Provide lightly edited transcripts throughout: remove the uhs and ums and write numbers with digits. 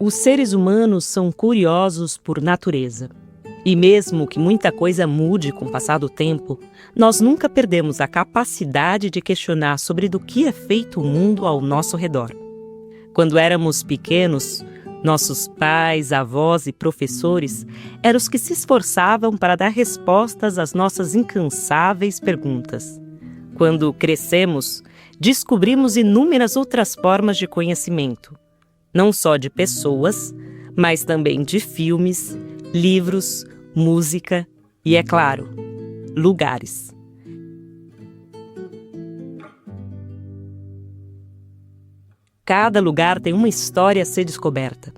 Os seres humanos são curiosos por natureza. E mesmo que muita coisa mude com o passar do tempo, nós nunca perdemos a capacidade de questionar sobre do que é feito o mundo ao nosso redor. Quando éramos pequenos, nossos pais, avós e professores eram os que se esforçavam para dar respostas às nossas incansáveis perguntas. Quando crescemos, descobrimos inúmeras outras formas de conhecimento, não só de pessoas, mas também de filmes, livros, música e, é claro, lugares. Cada lugar tem uma história a ser descoberta.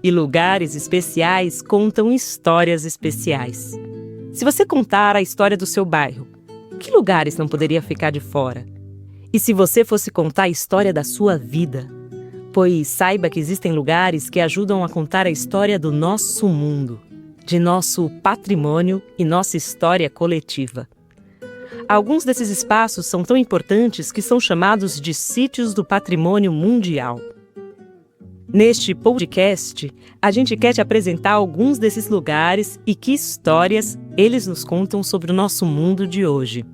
E lugares especiais contam histórias especiais. Se você contar a história do seu bairro, que lugares não poderia ficar de fora? E se você fosse contar a história da sua vida? Pois saiba que existem lugares que ajudam a contar a história do nosso mundo, de nosso patrimônio e nossa história coletiva. Alguns desses espaços são tão importantes que são chamados de sítios do patrimônio mundial. Neste podcast, a gente quer te apresentar alguns desses lugares e que histórias eles nos contam sobre o nosso mundo de hoje.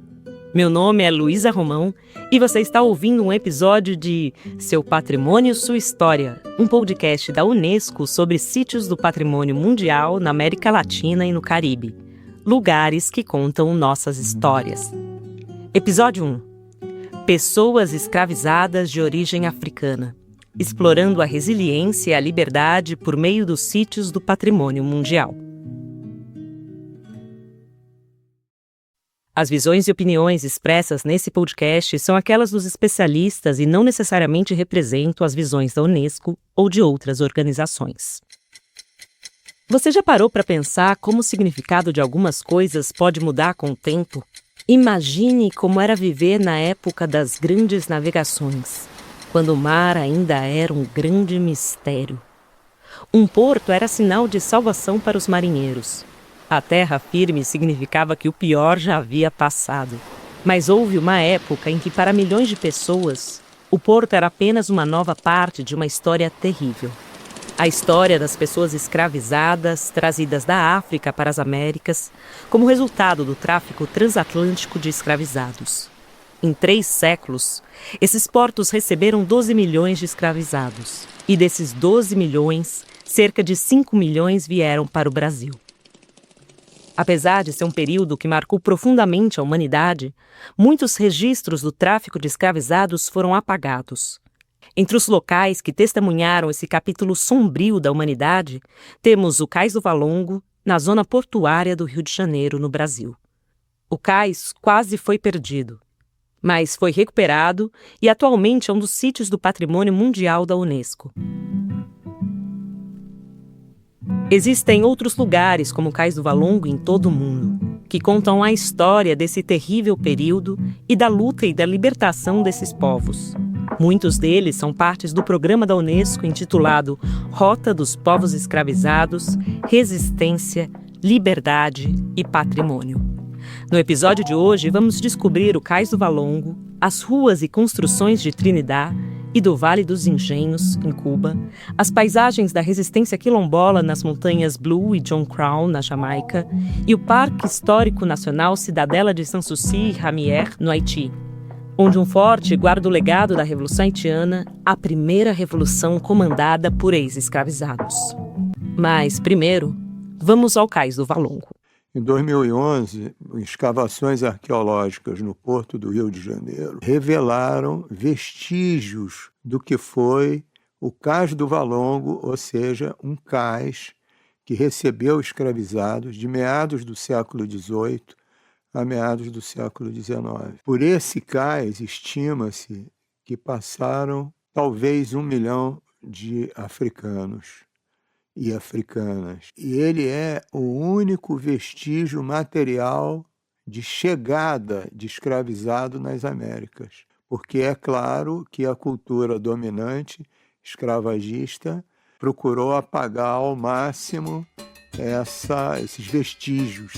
Meu nome é Luísa Romão e você está ouvindo um episódio de Seu Patrimônio, Sua História, um podcast da Unesco sobre sítios do patrimônio mundial na América Latina e no Caribe. Lugares que contam nossas histórias. Episódio 1. Pessoas escravizadas de origem africana, explorando a resiliência e a liberdade por meio dos sítios do patrimônio mundial. As visões e opiniões expressas nesse podcast são aquelas dos especialistas e não necessariamente representam as visões da Unesco ou de outras organizações. Você já parou para pensar como o significado de algumas coisas pode mudar com o tempo? Imagine como era viver na época das grandes navegações, quando o mar ainda era um grande mistério. Um porto era sinal de salvação para os marinheiros. A terra firme significava que o pior já havia passado. Mas houve uma época em que, para milhões de pessoas, o porto era apenas uma nova parte de uma história terrível. A história das pessoas escravizadas, trazidas da África para as Américas, como resultado do tráfico transatlântico de escravizados. Em 3 séculos, esses portos receberam 12 milhões de escravizados. E desses 12 milhões, cerca de 5 milhões vieram para o Brasil. Apesar de ser um período que marcou profundamente a humanidade, muitos registros do tráfico de escravizados foram apagados. Entre os locais que testemunharam esse capítulo sombrio da humanidade, temos o Cais do Valongo, na zona portuária do Rio de Janeiro, no Brasil. O cais quase foi perdido, mas foi recuperado e atualmente é um dos sítios do patrimônio mundial da Unesco. Existem outros lugares, como o Cais do Valongo, em todo o mundo, que contam a história desse terrível período e da luta e da libertação desses povos. Muitos deles são partes do programa da Unesco intitulado Rota dos Povos Escravizados, Resistência, Liberdade e Patrimônio. No episódio de hoje, vamos descobrir o Cais do Valongo, as ruas e construções de Trinidad e do Vale dos Engenhos, em Cuba, as paisagens da resistência quilombola nas montanhas Blue e John Crown, na Jamaica, e o Parque Histórico Nacional Cidadela de Sanssouci e Ramier, no Haiti, onde um forte guarda o legado da Revolução Haitiana, a primeira revolução comandada por ex-escravizados. Mas, primeiro, vamos ao Cais do Valongo. Em 2011, escavações arqueológicas no Porto do Rio de Janeiro revelaram vestígios do que foi o Cais do Valongo, ou seja, um cais que recebeu escravizados de meados do século XVIII a meados do século XIX. Por esse cais, estima-se que passaram talvez 1 milhão de africanos e africanas. E ele é o único vestígio material de chegada de escravizado nas Américas. Porque é claro que a cultura dominante, escravagista, procurou apagar ao máximo esses vestígios.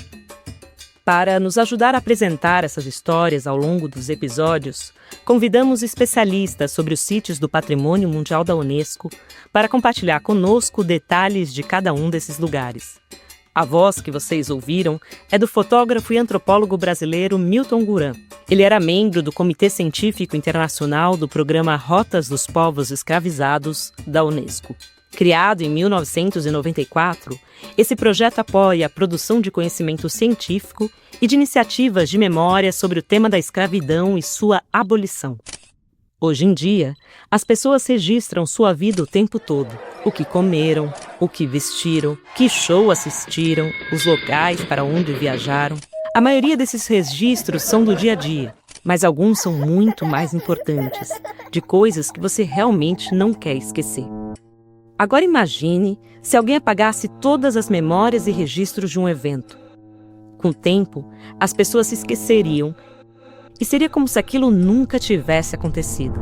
Para nos ajudar a apresentar essas histórias ao longo dos episódios, convidamos especialistas sobre os sítios do Patrimônio Mundial da Unesco para compartilhar conosco detalhes de cada um desses lugares. A voz que vocês ouviram é do fotógrafo e antropólogo brasileiro Milton Guran. Ele era membro do Comitê Científico Internacional do Programa Rotas dos Povos Escravizados da Unesco. Criado em 1994, esse projeto apoia a produção de conhecimento científico e de iniciativas de memória sobre o tema da escravidão e sua abolição. Hoje em dia, as pessoas registram sua vida o tempo todo. O que comeram, o que vestiram, que show assistiram, os locais para onde viajaram. A maioria desses registros são do dia a dia, mas alguns são muito mais importantes, de coisas que você realmente não quer esquecer. Agora imagine se alguém apagasse todas as memórias e registros de um evento. Com o tempo, as pessoas se esqueceriam e seria como se aquilo nunca tivesse acontecido.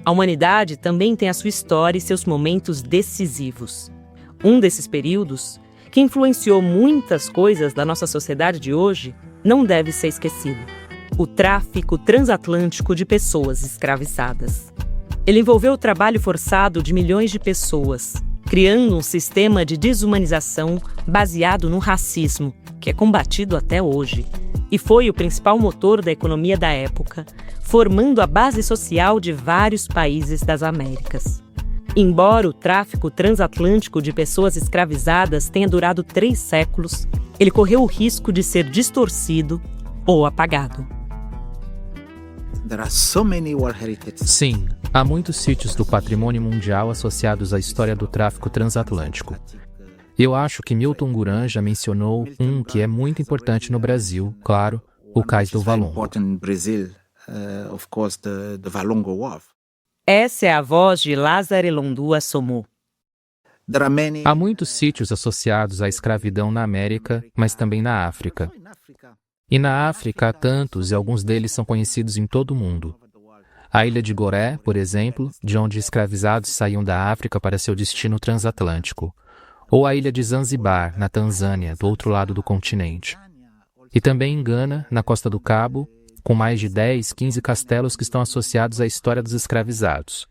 A humanidade também tem a sua história e seus momentos decisivos. Um desses períodos, que influenciou muitas coisas da nossa sociedade de hoje, não deve ser esquecido: o tráfico transatlântico de pessoas escravizadas. Ele envolveu o trabalho forçado de milhões de pessoas, criando um sistema de desumanização baseado no racismo, que é combatido até hoje, e foi o principal motor da economia da época, formando a base social de vários países das Américas. Embora o tráfico transatlântico de pessoas escravizadas tenha durado 3 séculos, ele correu o risco de ser distorcido ou apagado. Sim, há muitos sítios do patrimônio mundial associados à história do tráfico transatlântico. Eu acho que Milton Guran já mencionou um que é muito importante no Brasil, claro, o Cais do Valongo. Essa é a voz de Lázaro Elondu Assomou. Há muitos sítios associados à escravidão na América, mas também na África. E na África há tantos, e alguns deles são conhecidos em todo o mundo. A ilha de Goré, por exemplo, de onde escravizados saíam da África para seu destino transatlântico. Ou a ilha de Zanzibar, na Tanzânia, do outro lado do continente. E também em Gana, na Costa do Cabo, com mais de 10, 15 castelos que estão associados à história dos escravizados.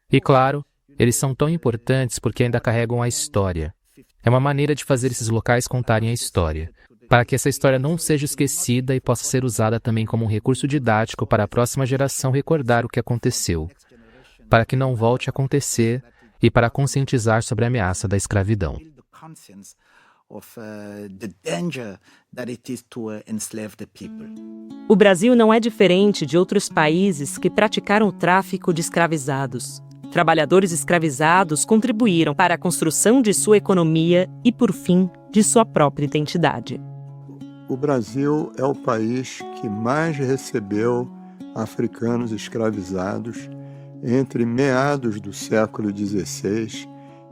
E claro, eles são tão importantes porque ainda carregam a história. É uma maneira de fazer esses locais contarem a história, para que essa história não seja esquecida e possa ser usada também como um recurso didático para a próxima geração recordar o que aconteceu, para que não volte a acontecer e para conscientizar sobre a ameaça da escravidão. O Brasil não é diferente de outros países que praticaram o tráfico de escravizados. Trabalhadores escravizados contribuíram para a construção de sua economia e, por fim, de sua própria identidade. O Brasil é o país que mais recebeu africanos escravizados entre meados do século XVI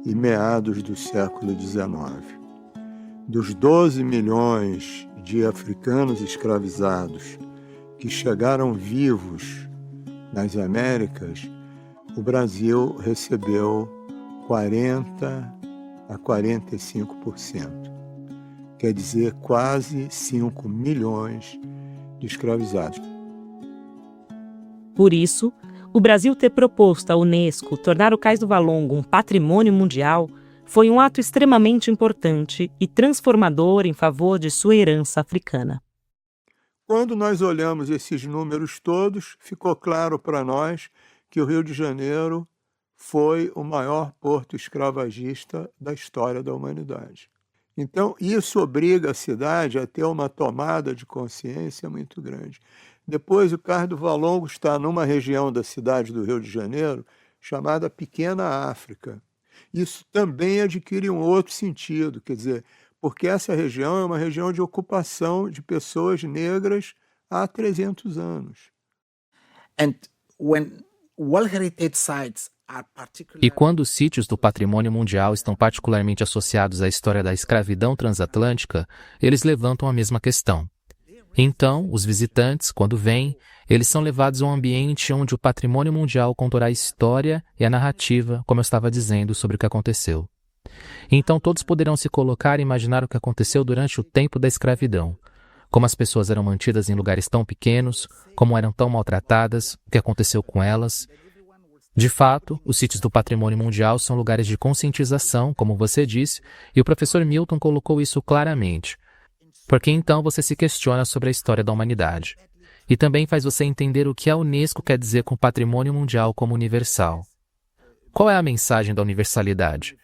e meados do século XIX. Dos 12 milhões de africanos escravizados que chegaram vivos nas Américas, o Brasil recebeu 40 a 45%. Quer dizer, quase 5 milhões de escravizados. Por isso, o Brasil ter proposto à Unesco tornar o Cais do Valongo um patrimônio mundial foi um ato extremamente importante e transformador em favor de sua herança africana. Quando nós olhamos esses números todos, ficou claro para nós que o Rio de Janeiro foi o maior porto escravagista da história da humanidade. Então, isso obriga a cidade a ter uma tomada de consciência muito grande. Depois, o Cais do Valongo está numa região da cidade do Rio de Janeiro chamada Pequena África. Isso também adquire um outro sentido, quer dizer, porque essa região é uma região de ocupação de pessoas negras há 300 anos. E quando os sítios do patrimônio mundial estão particularmente associados à história da escravidão transatlântica, eles levantam a mesma questão. Então, os visitantes, quando vêm, eles são levados a um ambiente onde o patrimônio mundial contará a história e a narrativa, como eu estava dizendo, sobre o que aconteceu. Então todos poderão se colocar e imaginar o que aconteceu durante o tempo da escravidão. Como as pessoas eram mantidas em lugares tão pequenos, como eram tão maltratadas, o que aconteceu com elas. De fato, os sítios do Patrimônio Mundial são lugares de conscientização, como você disse, e o professor Milton colocou isso claramente. Porque então você se questiona sobre a história da humanidade. E também faz você entender o que a Unesco quer dizer com Patrimônio Mundial como universal. Qual é a mensagem da universalidade?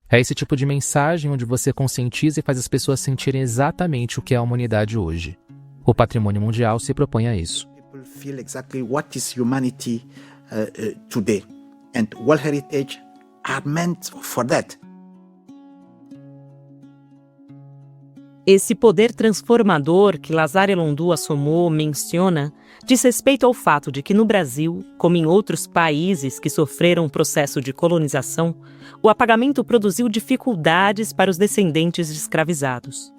É esse tipo de mensagem onde você conscientiza e faz as pessoas sentirem exatamente o que é a humanidade hoje. O Patrimônio Mundial se propõe a isso. Today, and World Heritage are meant for that. Esse poder transformador que Lazare Londu Assommoa menciona diz respeito ao fato de que no Brasil, como em outros países que sofreram um processo de colonização, o apagamento produziu dificuldades para os descendentes de escravizados.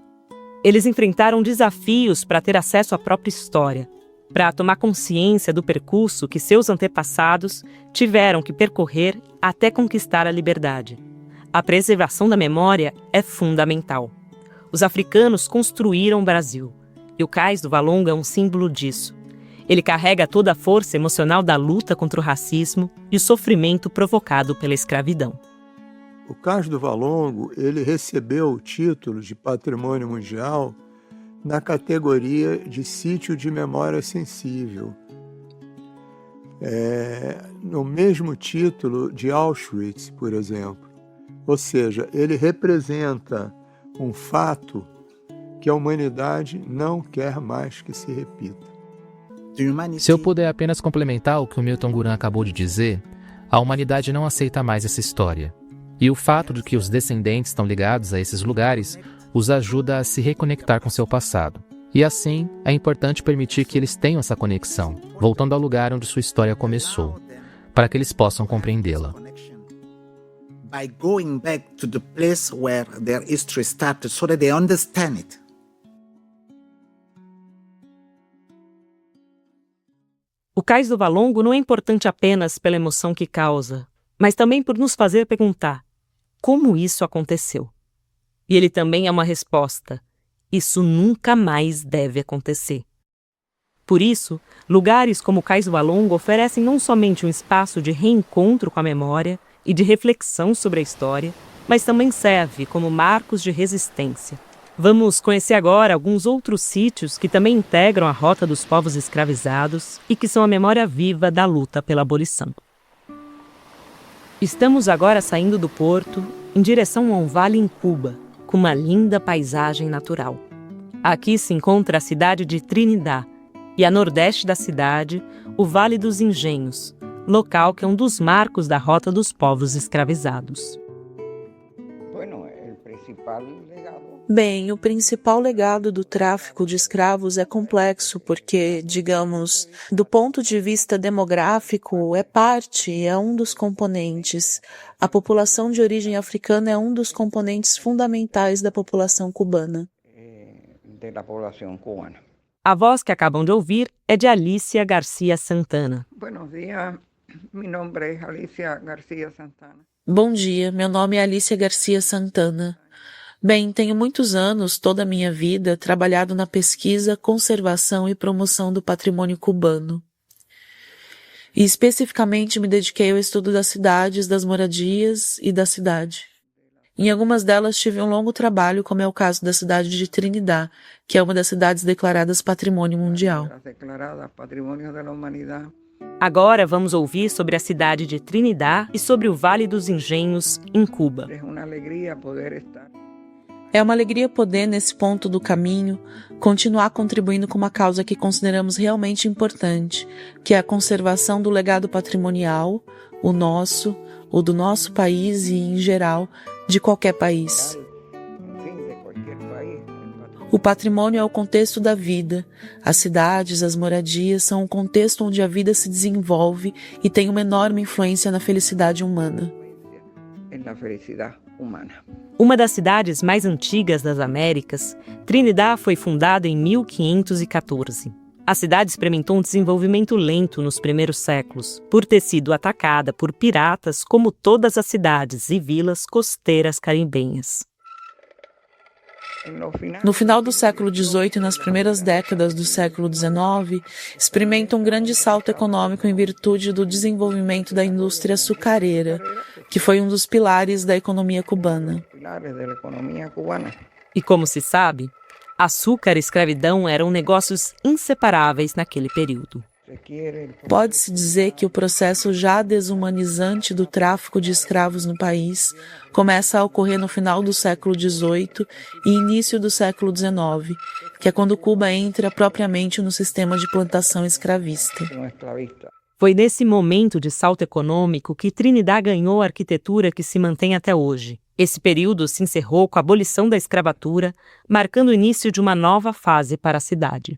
Eles enfrentaram desafios para ter acesso à própria história, para tomar consciência do percurso que seus antepassados tiveram que percorrer até conquistar a liberdade. A preservação da memória é fundamental. Os africanos construíram o Brasil, e o Cais do Valongo é um símbolo disso. Ele carrega toda a força emocional da luta contra o racismo e o sofrimento provocado pela escravidão. O Cais do Valongo, ele recebeu o título de Patrimônio Mundial na categoria de sítio de memória sensível. No mesmo título de Auschwitz, por exemplo. Ou seja, ele representa um fato que a humanidade não quer mais que se repita. Se eu puder apenas complementar o que o Milton Guran acabou de dizer, a humanidade não aceita mais essa história. E o fato de que os descendentes estão ligados a esses lugares os ajuda a se reconectar com seu passado. E assim, é importante permitir que eles tenham essa conexão, voltando ao lugar onde sua história começou, para que eles possam compreendê-la. By going back to the place where their history started so that they understand it. O Cais do Valongo não é importante apenas pela emoção que causa, mas também por nos fazer perguntar como isso aconteceu. E ele também é uma resposta. Isso nunca mais deve acontecer. Por isso, lugares como o Cais do Valongo oferecem não somente um espaço de reencontro com a memória e de reflexão sobre a história, mas também serve como marcos de resistência. Vamos conhecer agora alguns outros sítios que também integram a rota dos povos escravizados e que são a memória viva da luta pela abolição. Estamos agora saindo do porto em direção a um vale em Cuba, com uma linda paisagem natural. Aqui se encontra a cidade de Trinidad e a nordeste da cidade, o Vale dos Engenhos, local que é um dos marcos da rota dos povos escravizados. Bem, o principal legado do tráfico de escravos é complexo porque, digamos, do ponto de vista demográfico, é um dos componentes. A população de origem africana é um dos componentes fundamentais da população cubana. A voz que acabam de ouvir é de Alicia Garcia Santana. Buenos días, mi nombre es Alicia Garcia Santana. Bom dia, meu nome é Alicia Garcia Santana. Bem, tenho muitos anos, toda a minha vida, trabalhado na pesquisa, conservação e promoção do patrimônio cubano. E especificamente me dediquei ao estudo das cidades, das moradias e da cidade. Em algumas delas tive um longo trabalho, como é o caso da cidade de Trinidad, que é uma das cidades declaradas Patrimônio Mundial. Agora vamos ouvir sobre a cidade de Trinidad e sobre o Vale dos Engenhos, em Cuba. É uma alegria poder, nesse ponto do caminho, continuar contribuindo com uma causa que consideramos realmente importante, que é a conservação do legado patrimonial, o do nosso país e, em geral, de qualquer país. O patrimônio é o contexto da vida. As cidades, as moradias são o contexto onde a vida se desenvolve e tem uma enorme influência na felicidade humana. Uma das cidades mais antigas das Américas, Trinidad foi fundada em 1514. A cidade experimentou um desenvolvimento lento nos primeiros séculos, por ter sido atacada por piratas como todas as cidades e vilas costeiras caribenhas. No final do século XVIII e nas primeiras décadas do século XIX, experimenta um grande salto econômico em virtude do desenvolvimento da indústria açucareira, que foi um dos pilares da economia cubana. E como se sabe, açúcar e escravidão eram negócios inseparáveis naquele período. Pode-se dizer que o processo já desumanizante do tráfico de escravos no país começa a ocorrer no final do século XVIII e início do século XIX, que é quando Cuba entra propriamente no sistema de plantação escravista. Foi nesse momento de salto econômico que Trinidad ganhou a arquitetura que se mantém até hoje. Esse período se encerrou com a abolição da escravatura, marcando o início de uma nova fase para a cidade.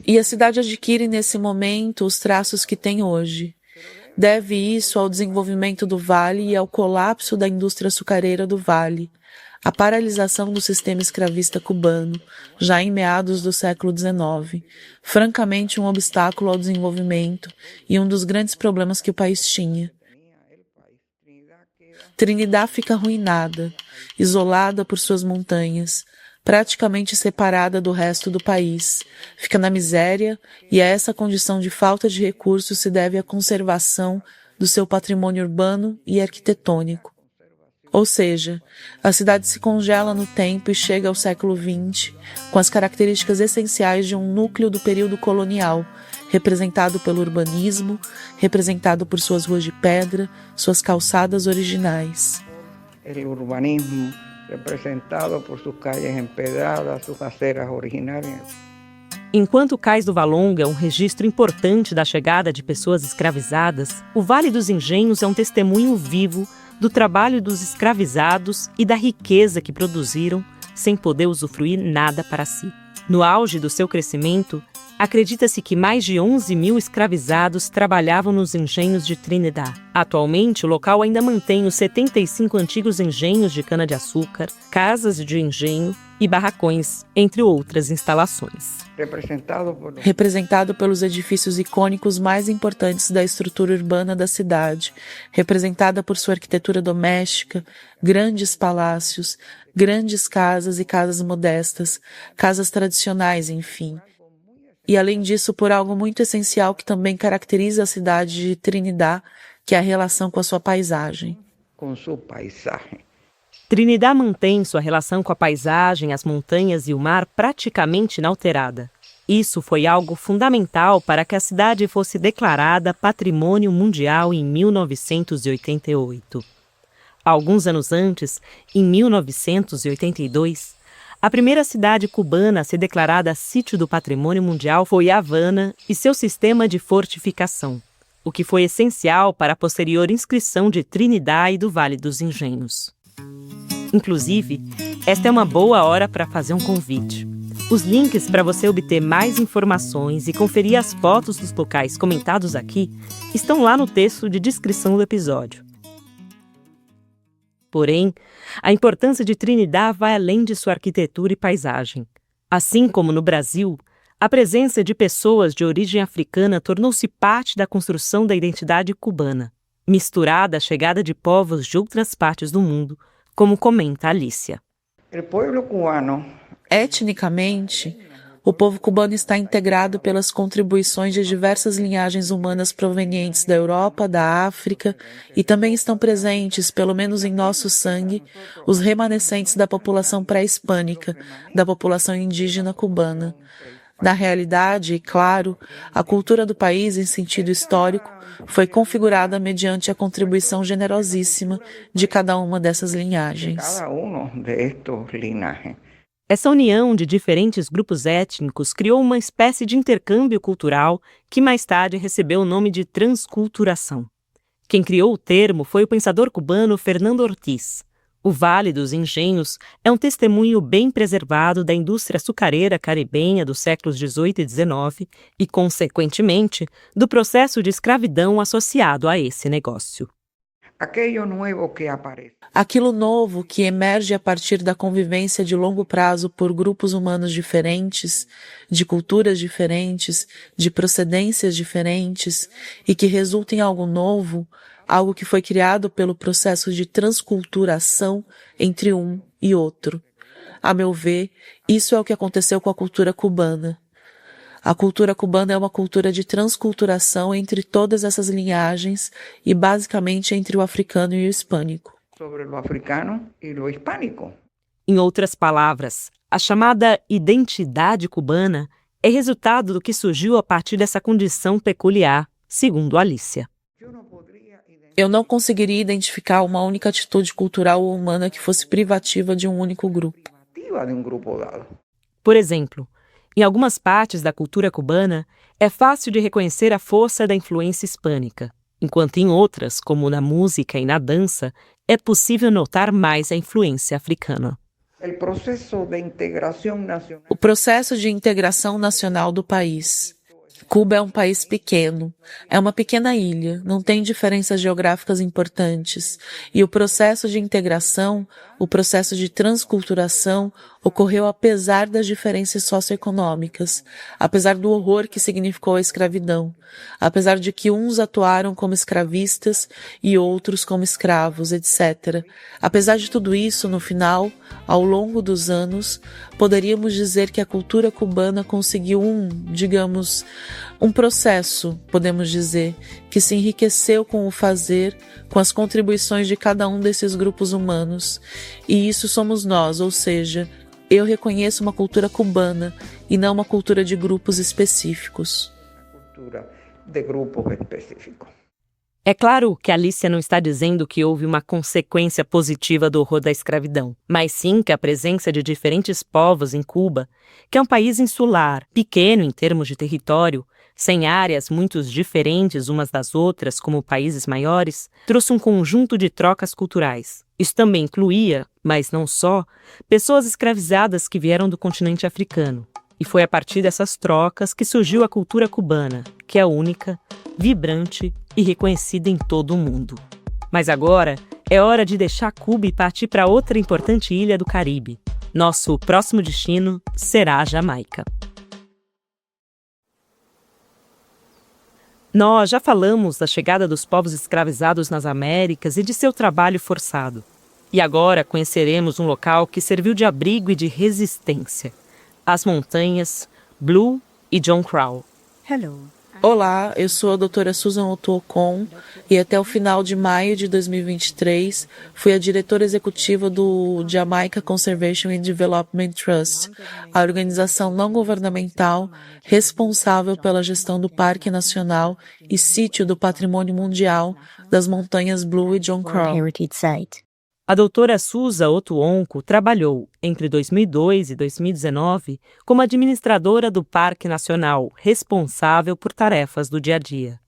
E a cidade adquire nesse momento os traços que tem hoje. Deve isso ao desenvolvimento do Vale e ao colapso da indústria açucareira do Vale, a paralisação do sistema escravista cubano, já em meados do século XIX, francamente um obstáculo ao desenvolvimento e um dos grandes problemas que o país tinha. Trinidad fica arruinada, isolada por suas montanhas, praticamente separada do resto do país, fica na miséria e a essa condição de falta de recursos se deve a conservação do seu patrimônio urbano e arquitetônico. Ou seja, a cidade se congela no tempo e chega ao século XX com as características essenciais de um núcleo do período colonial, representado pelo urbanismo, representado por suas ruas de pedra, suas calçadas originais. O urbanismo representado por suas calles empedradas, suas aceras originárias. Enquanto o Cais do Valongo é um registro importante da chegada de pessoas escravizadas, o Vale dos Engenhos é um testemunho vivo do trabalho dos escravizados e da riqueza que produziram sem poder usufruir nada para si. No auge do seu crescimento, acredita-se que mais de 11 mil escravizados trabalhavam nos engenhos de Trinidad. Atualmente, o local ainda mantém os 75 antigos engenhos de cana-de-açúcar, casas de engenho e barracões, entre outras instalações. Representado pelos edifícios icônicos mais importantes da estrutura urbana da cidade, representada por sua arquitetura doméstica, grandes palácios, grandes casas e casas modestas, casas tradicionais, enfim. E além disso, por algo muito essencial que também caracteriza a cidade de Trinidad, que é a relação com a sua paisagem. Com sua paisagem. Trinidad mantém sua relação com a paisagem, as montanhas e o mar praticamente inalterada. Isso foi algo fundamental para que a cidade fosse declarada Patrimônio Mundial em 1988. Alguns anos antes, em 1982, a primeira cidade cubana a ser declarada Sítio do Patrimônio Mundial foi Havana e seu sistema de fortificação, o que foi essencial para a posterior inscrição de Trinidad e do Vale dos Engenhos. Inclusive, esta é uma boa hora para fazer um convite. Os links para você obter mais informações e conferir as fotos dos locais comentados aqui estão lá no texto de descrição do episódio. Porém, a importância de Trinidad vai além de sua arquitetura e paisagem. Assim como no Brasil, a presença de pessoas de origem africana tornou-se parte da construção da identidade cubana, misturada à chegada de povos de outras partes do mundo, como comenta Alicia. Etnicamente, o povo cubano está integrado pelas contribuições de diversas linhagens humanas provenientes da Europa, da África, e também estão presentes, pelo menos em nosso sangue, os remanescentes da população pré-hispânica, da população indígena cubana. Na realidade, e claro, a cultura do país, em sentido histórico, foi configurada mediante a contribuição generosíssima de cada uma dessas linhagens. Essa união de diferentes grupos étnicos criou uma espécie de intercâmbio cultural que mais tarde recebeu o nome de transculturação. Quem criou o termo foi o pensador cubano Fernando Ortiz. O Vale dos Engenhos é um testemunho bem preservado da indústria açucareira caribenha dos séculos XVIII e XIX e, consequentemente, do processo de escravidão associado a esse negócio. Aquilo novo que emerge a partir da convivência de longo prazo por grupos humanos diferentes, de culturas diferentes, de procedências diferentes, e que resulta em algo novo, algo que foi criado pelo processo de transculturação entre um e outro. A meu ver, isso é o que aconteceu com a cultura cubana. A cultura cubana é uma cultura de transculturação entre todas essas linhagens e basicamente entre o africano e o hispânico. Sobre o africano e o hispânico. Em outras palavras, a chamada identidade cubana é resultado do que surgiu a partir dessa condição peculiar, segundo Alicia. Eu não conseguiria identificar uma única atitude cultural ou humana que fosse privativa de um único grupo. Por exemplo, em algumas partes da cultura cubana, é fácil de reconhecer a força da influência hispânica, enquanto em outras, como na música e na dança, é possível notar mais a influência africana. O processo de integração nacional do país. Cuba é um país pequeno, é uma pequena ilha, não tem diferenças geográficas importantes, e o processo de integração, o processo de transculturação, ocorreu apesar das diferenças socioeconômicas, apesar do horror que significou a escravidão, apesar de que uns atuaram como escravistas e outros como escravos, etc. Apesar de tudo isso, no final, ao longo dos anos, poderíamos dizer que a cultura cubana conseguiu um processo, podemos dizer, que se enriqueceu com o fazer, com as contribuições de cada um desses grupos humanos. E isso somos nós, ou seja, eu reconheço uma cultura cubana e não uma cultura de grupos específicos. É claro que Alicia não está dizendo que houve uma consequência positiva do horror da escravidão, mas sim que a presença de diferentes povos em Cuba, que é um país insular, pequeno em termos de território, sem áreas muito diferentes umas das outras como países maiores, trouxe um conjunto de trocas culturais. Isso também incluía, mas não só, pessoas escravizadas que vieram do continente africano. E foi a partir dessas trocas que surgiu a cultura cubana, que é única, vibrante e reconhecida em todo o mundo. Mas agora é hora de deixar Cuba e partir para outra importante ilha do Caribe. Nosso próximo destino será a Jamaica. Nós já falamos da chegada dos povos escravizados nas Américas e de seu trabalho forçado. E agora conheceremos um local que serviu de abrigo e de resistência. As montanhas Blue e John Crow. Olá, eu sou a doutora Susan Otuokon e até o final de maio de 2023 fui a diretora executiva do Jamaica Conservation and Development Trust, a organização não governamental responsável pela gestão do Parque Nacional e Sítio do Patrimônio Mundial das Montanhas Blue e John Crow. A doutora Susan Otuonco trabalhou, entre 2002 e 2019, como administradora do Parque Nacional, responsável por tarefas do dia a dia.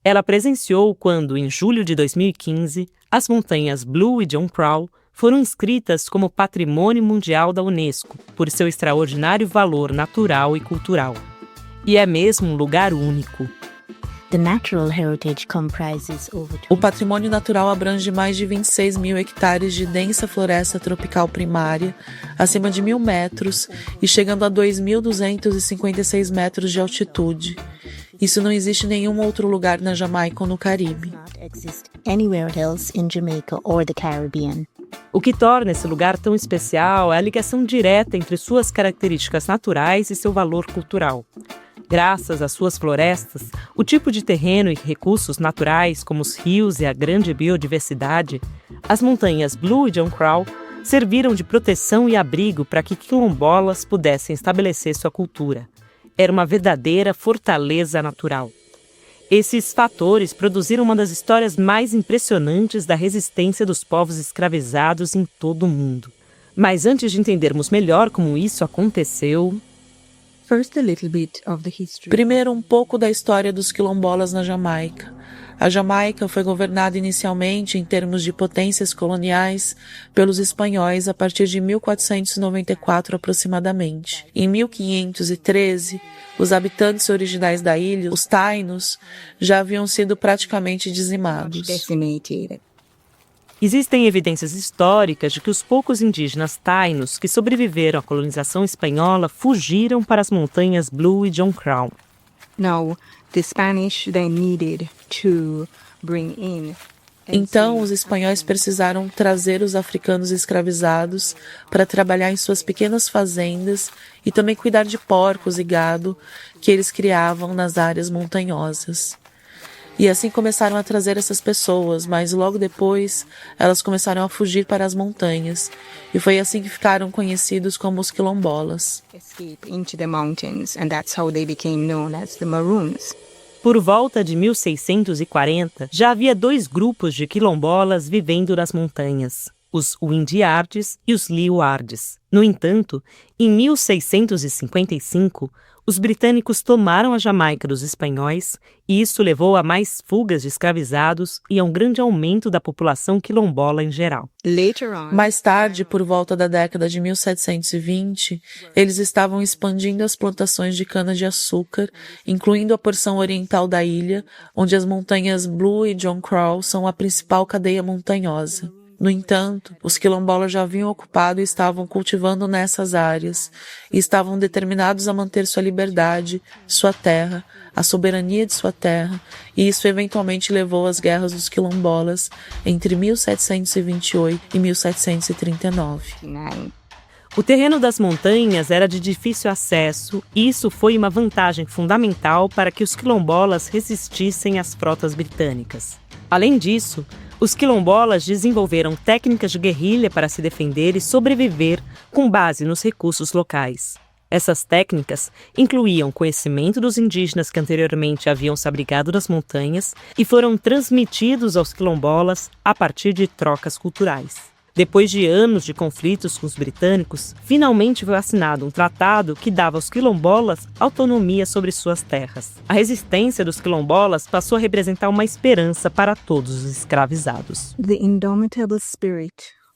Ela presenciou quando, em julho de 2015, as montanhas Blue e John Crow foram inscritas como Patrimônio Mundial da Unesco, por seu extraordinário valor natural e cultural. E é mesmo um lugar único. O patrimônio natural abrange mais de 26 mil hectares de densa floresta tropical primária, acima de 1.000 metros e chegando a 2.256 metros de altitude. Isso não existe em nenhum outro lugar na Jamaica ou no Caribe. O que torna esse lugar tão especial é a ligação direta entre suas características naturais e seu valor cultural. Graças às suas florestas, o tipo de terreno e recursos naturais, como os rios e a grande biodiversidade, as montanhas Blue e John Crow serviram de proteção e abrigo para que quilombolas pudessem estabelecer sua cultura. Era uma verdadeira fortaleza natural. Esses fatores produziram uma das histórias mais impressionantes da resistência dos povos escravizados em todo o mundo. Mas antes de entendermos melhor como isso aconteceu... Primeiro, um pouco da história dos quilombolas na Jamaica. A Jamaica foi governada inicialmente, em termos de potências coloniais, pelos espanhóis a partir de 1494 aproximadamente. Em 1513, os habitantes originais da ilha, os tainos, já haviam sido praticamente dizimados. Existem evidências históricas de que os poucos indígenas tainos que sobreviveram à colonização espanhola fugiram para as montanhas Blue e John Crow. Now, the Spanish they needed to bring in. Então, os espanhóis precisaram trazer os africanos escravizados para trabalhar em suas pequenas fazendas e também cuidar de porcos e gado que eles criavam nas áreas montanhosas. E assim começaram a trazer essas pessoas, mas logo depois elas começaram a fugir para as montanhas. E foi assim que ficaram conhecidos como os quilombolas. Escape into the mountains, and that's how they became known as the Maroons. Por volta de 1640, já havia 2 grupos de quilombolas vivendo nas montanhas, os Windiardes e os Liuardes. No entanto, em 1655, os britânicos tomaram a Jamaica dos espanhóis e isso levou a mais fugas de escravizados e a um grande aumento da população quilombola em geral. Mais tarde, por volta da década de 1720, eles estavam expandindo as plantações de cana-de-açúcar, incluindo a porção oriental da ilha, onde as montanhas Blue e John Crow são a principal cadeia montanhosa. No entanto, os quilombolas já haviam ocupado e estavam cultivando nessas áreas, e estavam determinados a manter sua liberdade, sua terra, a soberania de sua terra, e isso eventualmente levou às guerras dos quilombolas entre 1728 e 1739. O terreno das montanhas era de difícil acesso e isso foi uma vantagem fundamental para que os quilombolas resistissem às frotas britânicas. Além disso, os quilombolas desenvolveram técnicas de guerrilha para se defender e sobreviver com base nos recursos locais. Essas técnicas incluíam conhecimento dos indígenas que anteriormente haviam se abrigado nas montanhas e foram transmitidos aos quilombolas a partir de trocas culturais. Depois de anos de conflitos com os britânicos, finalmente foi assinado um tratado que dava aos quilombolas autonomia sobre suas terras. A resistência dos quilombolas passou a representar uma esperança para todos os escravizados.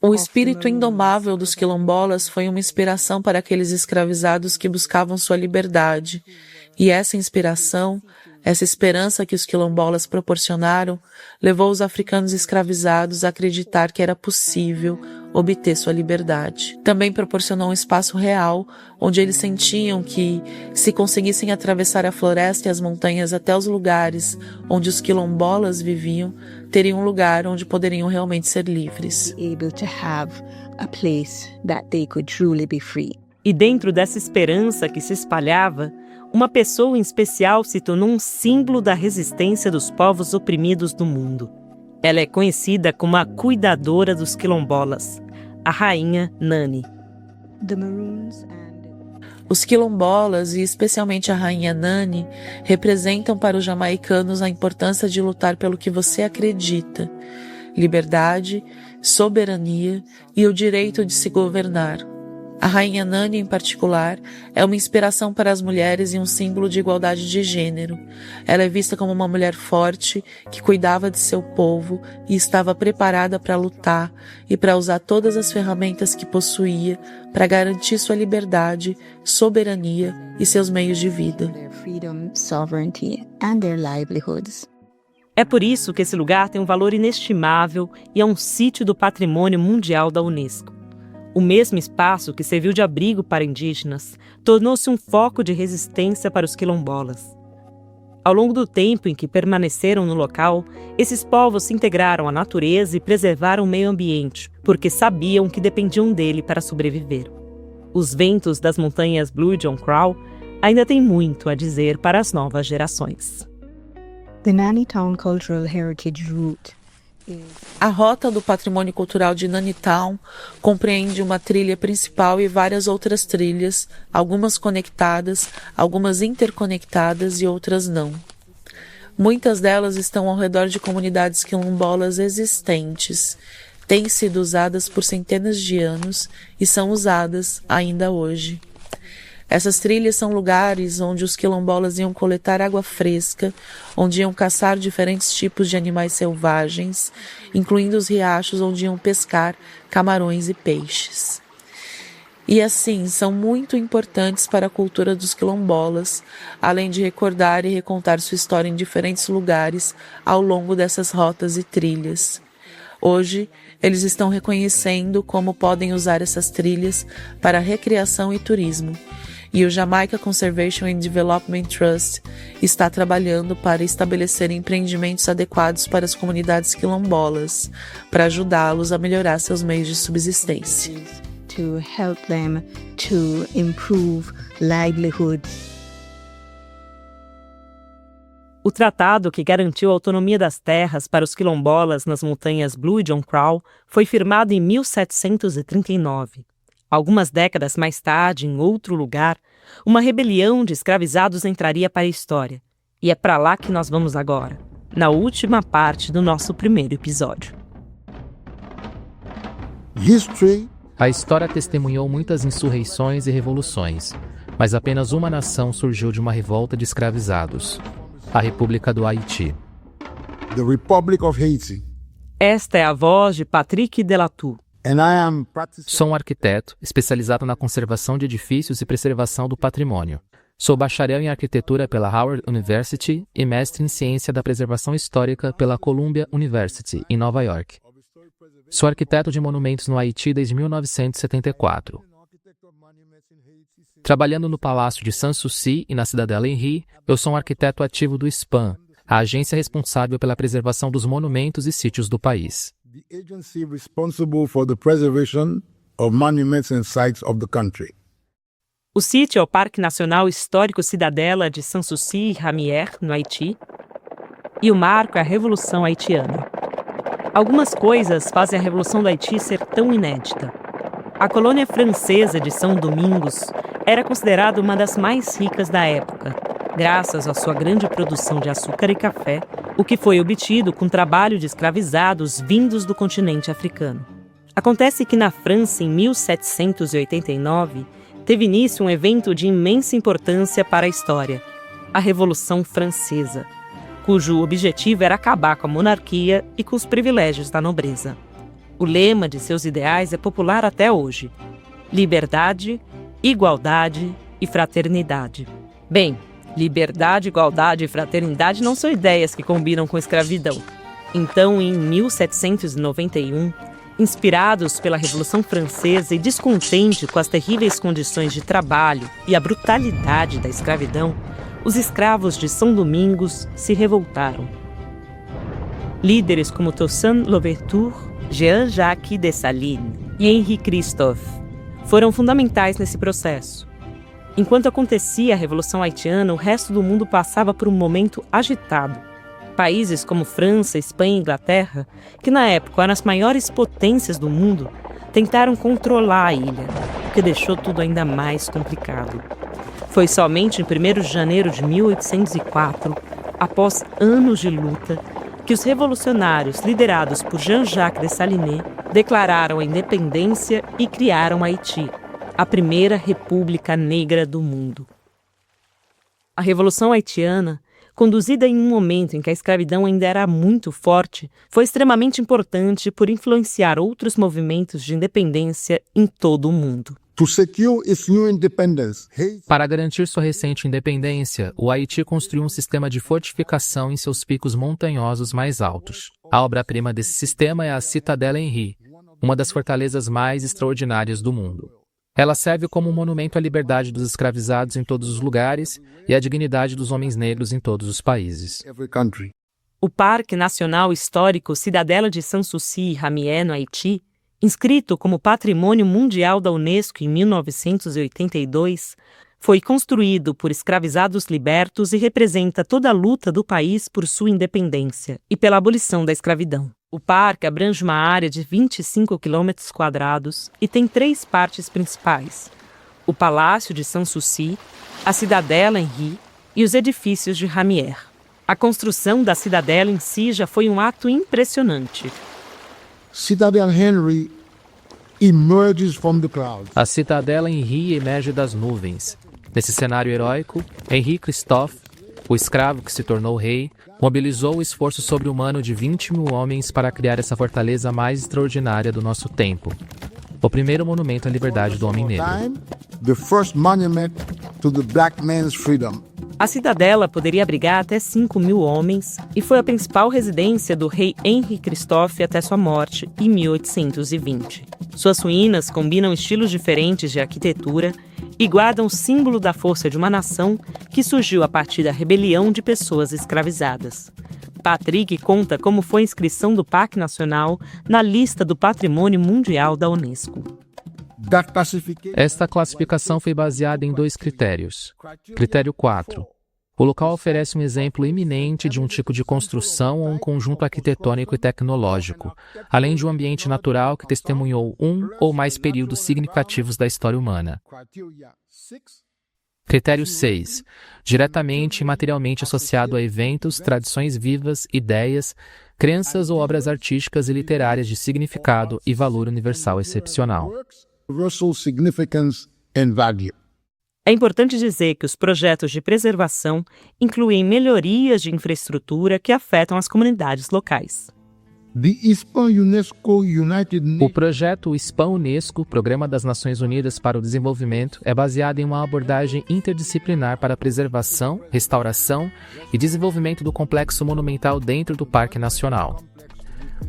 O espírito indomável dos quilombolas foi uma inspiração para aqueles escravizados que buscavam sua liberdade. E essa inspiração, essa esperança que os quilombolas proporcionaram, levou os africanos escravizados a acreditar que era possível obter sua liberdade. Também proporcionou um espaço real, onde eles sentiam que, se conseguissem atravessar a floresta e as montanhas até os lugares onde os quilombolas viviam, teriam um lugar onde poderiam realmente ser livres. E dentro dessa esperança que se espalhava, uma pessoa em especial se tornou um símbolo da resistência dos povos oprimidos do mundo. Ela é conhecida como a cuidadora dos quilombolas, a Rainha Nani. Os quilombolas, e especialmente a Rainha Nani, representam para os jamaicanos a importância de lutar pelo que você acredita: liberdade, soberania e o direito de se governar. A Rainha Nani, em particular, é uma inspiração para as mulheres e um símbolo de igualdade de gênero. Ela é vista como uma mulher forte, que cuidava de seu povo e estava preparada para lutar e para usar todas as ferramentas que possuía para garantir sua liberdade, soberania e seus meios de vida. É por isso que esse lugar tem um valor inestimável e é um sítio do Patrimônio Mundial da Unesco. O mesmo espaço que serviu de abrigo para indígenas tornou-se um foco de resistência para os quilombolas. Ao longo do tempo em que permaneceram no local, esses povos se integraram à natureza e preservaram o meio ambiente, porque sabiam que dependiam dele para sobreviver. Os ventos das montanhas Blue e John Crow ainda têm muito a dizer para as novas gerações. The Nannytown Cultural Heritage Route. A rota do patrimônio cultural de Nannytown compreende uma trilha principal e várias outras trilhas, algumas conectadas, algumas interconectadas e outras não. Muitas delas estão ao redor de comunidades quilombolas existentes, têm sido usadas por centenas de anos e são usadas ainda hoje. Essas trilhas são lugares onde os quilombolas iam coletar água fresca, onde iam caçar diferentes tipos de animais selvagens, incluindo os riachos onde iam pescar camarões e peixes. E assim, são muito importantes para a cultura dos quilombolas, além de recordar e recontar sua história em diferentes lugares ao longo dessas rotas e trilhas. Hoje, eles estão reconhecendo como podem usar essas trilhas para recreação e turismo. E o Jamaica Conservation and Development Trust está trabalhando para estabelecer empreendimentos adequados para as comunidades quilombolas, para ajudá-los a melhorar seus meios de subsistência. To help them to improve livelihoods. O tratado que garantiu a autonomia das terras para os quilombolas nas montanhas Blue e John Crow foi firmado em 1739. Algumas décadas mais tarde, em outro lugar, uma rebelião de escravizados entraria para a história. E é para lá que nós vamos agora, na última parte do nosso primeiro episódio. A história testemunhou muitas insurreições e revoluções, mas apenas uma nação surgiu de uma revolta de escravizados: a República do Haiti. The Republic of Haiti. Esta é a voz de Patrick Delatour. Sou um arquiteto especializado na conservação de edifícios e preservação do patrimônio. Sou bacharel em arquitetura pela Howard University e mestre em ciência da preservação histórica pela Columbia University, em Nova York. Sou arquiteto de monumentos no Haiti desde 1974. Trabalhando no Palácio de Sanssouci e na Cidadela Henry, eu sou um arquiteto ativo do SPAN, a agência responsável pela preservação dos monumentos e sítios do país. The agency responsible for the preservation of monuments and sites of the country. O sítio é o Parque Nacional Histórico Cidadela de Sanssouci-Ramier, no Haiti, e o marco é a Revolução Haitiana. Algumas coisas fazem a Revolução do Haiti ser tão inédita. A colônia francesa de São Domingos era considerada uma das mais ricas da época, graças à sua grande produção de açúcar e café, o que foi obtido com o trabalho de escravizados vindos do continente africano. Acontece que na França, em 1789, teve início um evento de imensa importância para a história, a Revolução Francesa, cujo objetivo era acabar com a monarquia e com os privilégios da nobreza. O lema de seus ideais é popular até hoje: liberdade, igualdade e fraternidade. Bem, liberdade, igualdade e fraternidade não são ideias que combinam com escravidão. Então, em 1791, inspirados pela Revolução Francesa e descontente com as terríveis condições de trabalho e a brutalidade da escravidão, os escravos de São Domingos se revoltaram. Líderes como Toussaint Louverture, Jean-Jacques Dessalines e Henri Christophe foram fundamentais nesse processo. Enquanto acontecia a Revolução Haitiana, o resto do mundo passava por um momento agitado. Países como França, Espanha e Inglaterra, que na época eram as maiores potências do mundo, tentaram controlar a ilha, o que deixou tudo ainda mais complicado. Foi somente em 1º de janeiro de 1804, após anos de luta, que os revolucionários liderados por Jean-Jacques Dessalines declararam a independência e criaram Haiti, a primeira república negra do mundo. A Revolução Haitiana, conduzida em um momento em que a escravidão ainda era muito forte, foi extremamente importante por influenciar outros movimentos de independência em todo o mundo. Para garantir sua recente independência, o Haiti construiu um sistema de fortificação em seus picos montanhosos mais altos. A obra-prima desse sistema é a Cidadela Henry, uma das fortalezas mais extraordinárias do mundo. Ela serve como um monumento à liberdade dos escravizados em todos os lugares e à dignidade dos homens negros em todos os países. O Parque Nacional Histórico Cidadela de Sanssouci-Ramier, no Haiti, inscrito como Patrimônio Mundial da Unesco em 1982, foi construído por escravizados libertos e representa toda a luta do país por sua independência e pela abolição da escravidão. O parque abrange uma área de 25 km² e tem 3 partes principais: o Palácio de Sanssouci, a Cidadela Henry e os edifícios de Ramier. A construção da cidadela em si já foi um ato impressionante. Cidadela Henry emerges from the clouds. A Cidadela Henry emerge das nuvens. Nesse cenário heróico, Henri Christophe, o escravo que se tornou rei, mobilizou o esforço sobre-humano de 20 mil homens para criar essa fortaleza mais extraordinária do nosso tempo. O primeiro monumento à liberdade do homem negro. The first monument to the black man's freedom. A cidadela poderia abrigar até 5.000 homens e foi a principal residência do rei Henri Christophe até sua morte, em 1820. Suas ruínas combinam estilos diferentes de arquitetura e guardam o símbolo da força de uma nação que surgiu a partir da rebelião de pessoas escravizadas. Patrick conta como foi a inscrição do Parque Nacional na lista do Patrimônio Mundial da Unesco. Esta classificação foi baseada em 2 critérios. Critério 4. O local oferece um exemplo iminente de um tipo de construção ou um conjunto arquitetônico e tecnológico, além de um ambiente natural que testemunhou um ou mais períodos significativos da história humana. Critério 6. Diretamente e materialmente associado a eventos, tradições vivas, ideias, crenças ou obras artísticas e literárias de significado e valor universal excepcional. É importante dizer que os projetos de preservação incluem melhorias de infraestrutura que afetam as comunidades locais. O projeto ISPAN-UNESCO, Programa das Nações Unidas para o Desenvolvimento, é baseado em uma abordagem interdisciplinar para a preservação, restauração e desenvolvimento do complexo monumental dentro do Parque Nacional.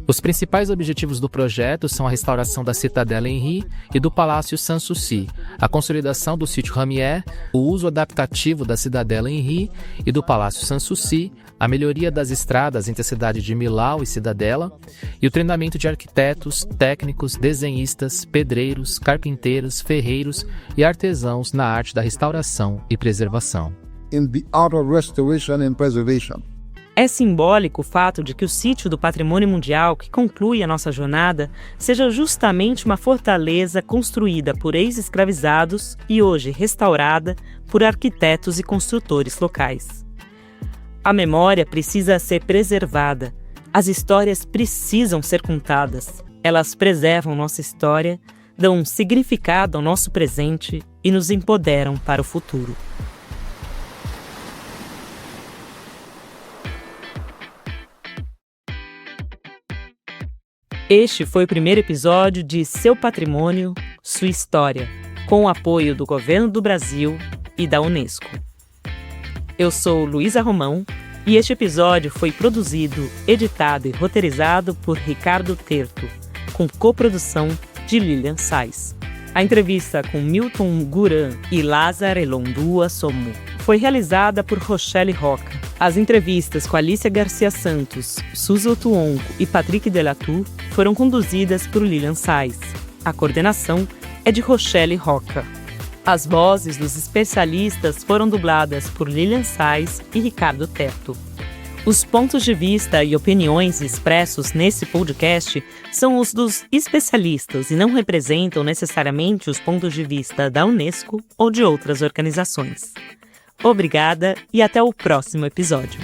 Os principais objetivos do projeto são a restauração da Citadela Henri e do Palácio Sanssouci, a consolidação do sítio Ramier, o uso adaptativo da Cidadela Henri e do Palácio Sanssouci, a melhoria das estradas entre a cidade de Millau e Cidadela, e o treinamento de arquitetos, técnicos, desenhistas, pedreiros, carpinteiros, ferreiros e artesãos na arte da restauração e preservação. É simbólico o fato de que o sítio do Patrimônio Mundial, que conclui a nossa jornada, seja justamente uma fortaleza construída por ex-escravizados e hoje restaurada por arquitetos e construtores locais. A memória precisa ser preservada. As histórias precisam ser contadas. Elas preservam nossa história, dão um significado ao nosso presente e nos empoderam para o futuro. Este foi o primeiro episódio de Seu Patrimônio, Sua História, com o apoio do Governo do Brasil e da Unesco. Eu sou Luísa Romão e este episódio foi produzido, editado e roteirizado por Ricardo Terto, com coprodução de Lilian Sais. A entrevista com Milton Guran e Lázaro Elondua Somu foi realizada por Rochelle Roca. As entrevistas com Alicia Garcia Santos, Suzy Tuongo e Patrick Delatour foram conduzidas por Lilian Sais. A coordenação é de Rochelle Roca. As vozes dos especialistas foram dubladas por Lilian Sais e Ricardo Terto. Os pontos de vista e opiniões expressos nesse podcast são os dos especialistas e não representam necessariamente os pontos de vista da Unesco ou de outras organizações. Obrigada e até o próximo episódio.